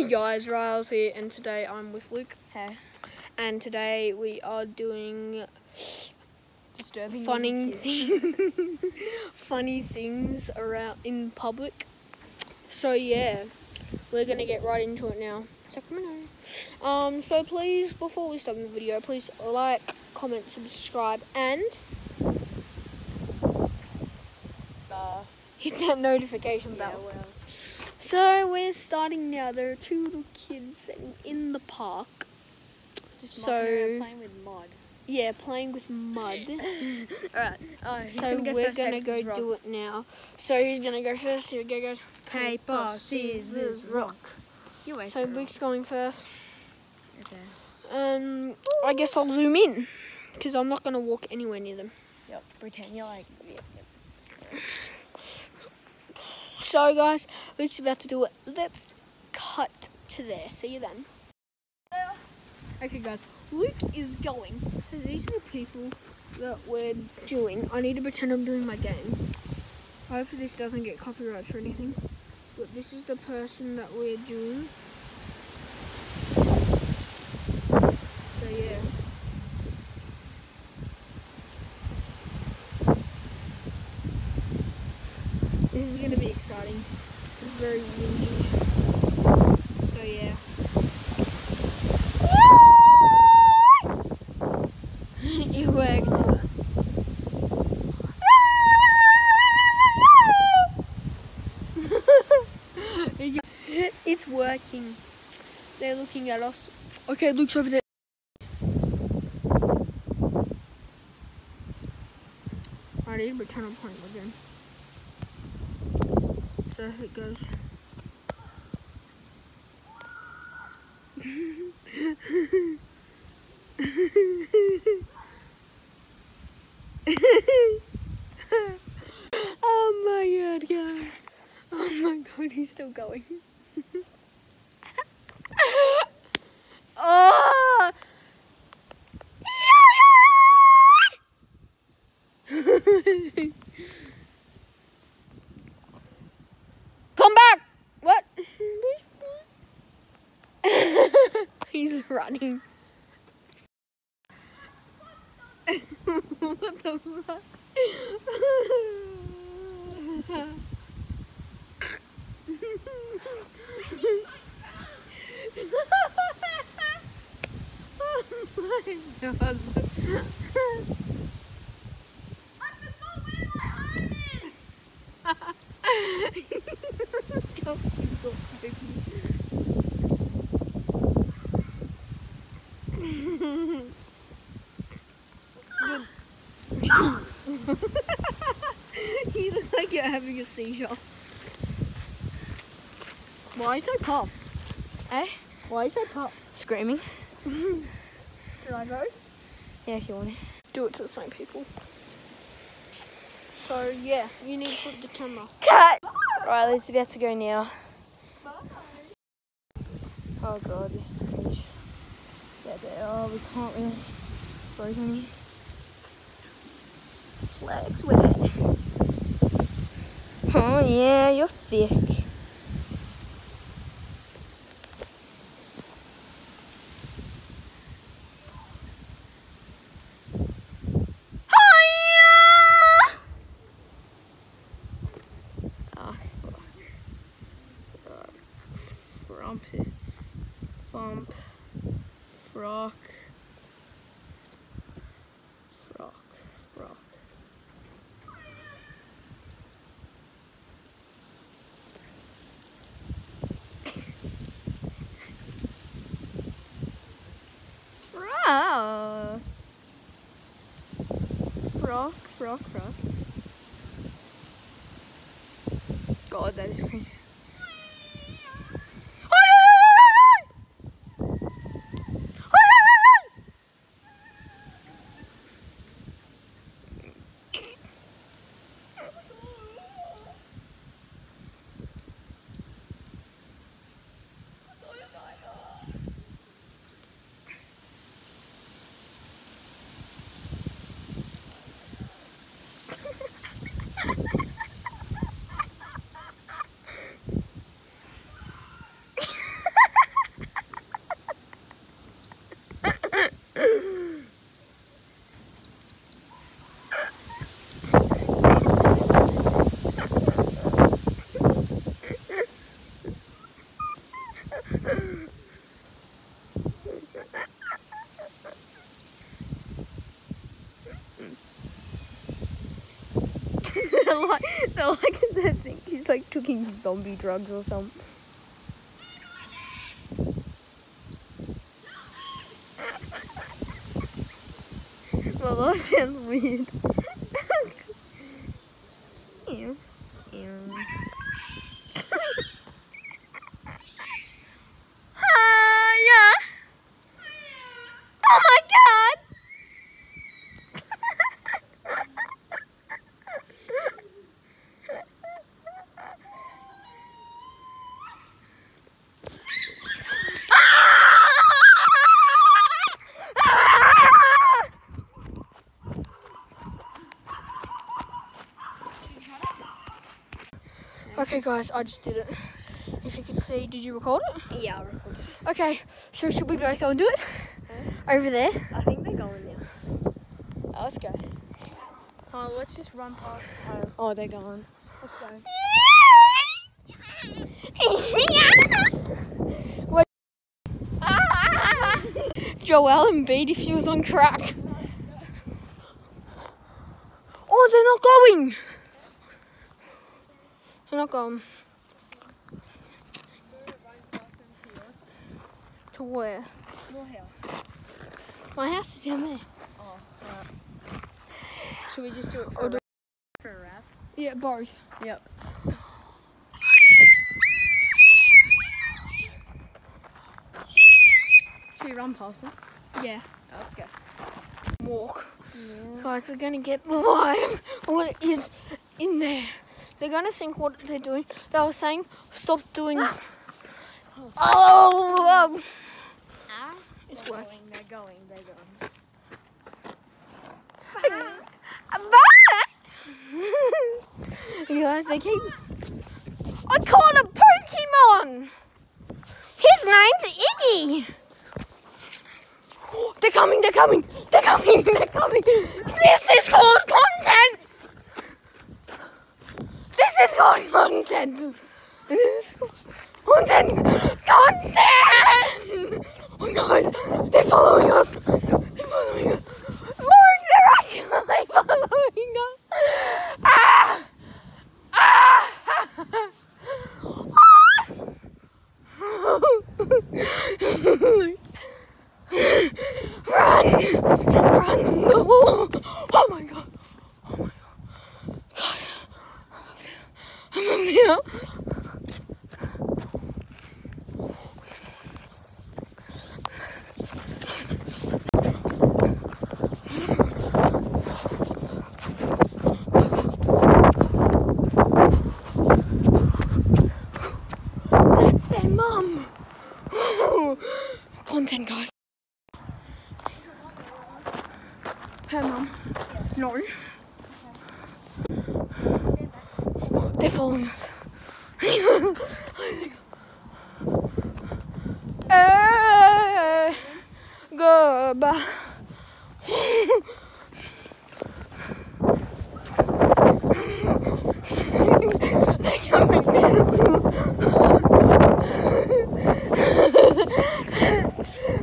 Hey guys, Riles here, and today I'm with Luke. Hey. And today we are doing Disturbing funny things around in public. So yeah, we're gonna get right into it now. Sacramento. So please, before we start the video, please like, comment, subscribe, and hit that notification bell. Yeah, well. So we're starting now. There are two little kids in the park. Just playing with mud. Yeah, playing with mud. Alright. So we're gonna go do it now. So who's gonna go first? Here we go, guys. Paper, scissors, rock. You wait. So Luke's going first. Okay. I guess I'll zoom in because I'm not gonna walk anywhere near them. Yep. Pretend you're like. Yep. So guys, Luke's about to do it. Let's cut to there. See you then. Okay guys, Luke is going. So these are the people that we're doing. I need to pretend I'm doing my game. I hope this doesn't get copyright or anything. But this is the person that we're doing. So yeah. This is gonna be exciting. It's very windy. So yeah. It worked. It's working. They're looking at us. Okay, Luke's over there. I need to pretend I'm playing again. So it goes. Oh my god, guys. Oh my god, he's still going. Oh! Come back! What? He's running. What the fuck? Oh my god. You look like you're having a seizure. Why are you so puffed? Eh? Why are you so puffed? Screaming. Should I go? Yeah, if you want to. Do it to the same people. So yeah, you need to put the camera. Cut! Right, Liz, about to go now. Oh god, this is cringe. Yeah, oh, we can't really expose any flags with it. Oh yeah, you're thick. Frumpy. Thump. Frock. Frock. Frock. Frock. Frock. Frock. Frock. God, that is crazy. they're like they think he's like taking zombie drugs or something. Well, that sounds weird. Ew. Ew. Yeah. Oh my god! Okay guys, I just did it. If you can see, did you record it? Yeah, I recorded it. Okay, so should we both go and do it? Over there? I think they're going now. Oh, let's go. Oh, let's just run past home. Oh, they're gone. Let's go. Joel and Beatty feels on crack. Oh, they're not going. They're not going. To where? Your house. My house is down there. Oh, right. Should we just do it for a wrap? Yeah, both. Yep. Should we run past them? Yeah. Oh, let's go. Walk. Yeah. Guys, we're gonna get live on what is in there. They're gonna think what they're doing. They were saying, stop doing. Oh! It's working. They're going. You guys, they keep. I caught a Pokemon! His name's Iggy! They're coming! This is called content! This is called content! Content! Oh god, they're following us! Look, they're actually following us! Run! No! Oh my god! God. I'm up there. That's their mum. Content, guys. Her mum. No. They're following us. Goodbye. They're coming.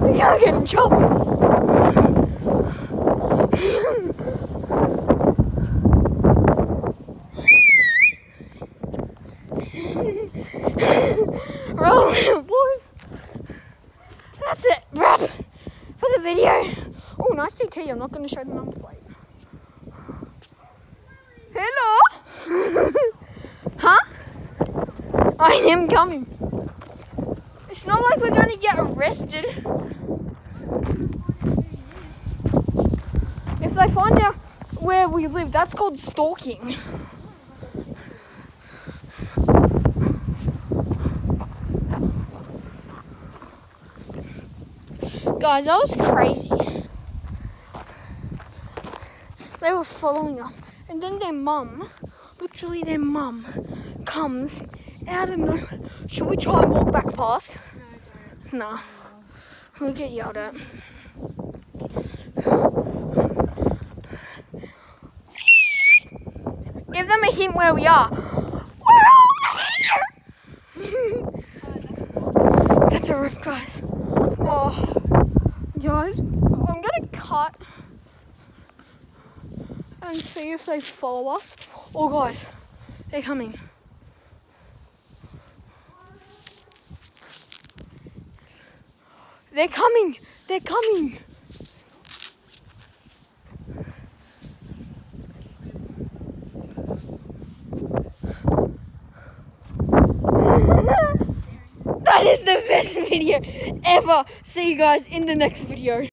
We gotta get in trouble. Roll it, boys. That's it. Wrap for the video. Oh, nice GT. I'm not going to show the number plate. Hello. Huh? I am coming. It's not like we're going to get arrested. If they find out where we live, that's called stalking. Guys, that was crazy. They were following us, and then their mum, literally their mum, comes out of nowhere. Should we try and walk back past? No. Nah. We'll get yelled at. Give them a hint where we are. We're over here! That's to rip, guys. Oh, guys, I'm gonna cut and see if they follow us. Oh, guys, they're coming. They're coming. They're coming. That is the best video ever. See you guys in the next video.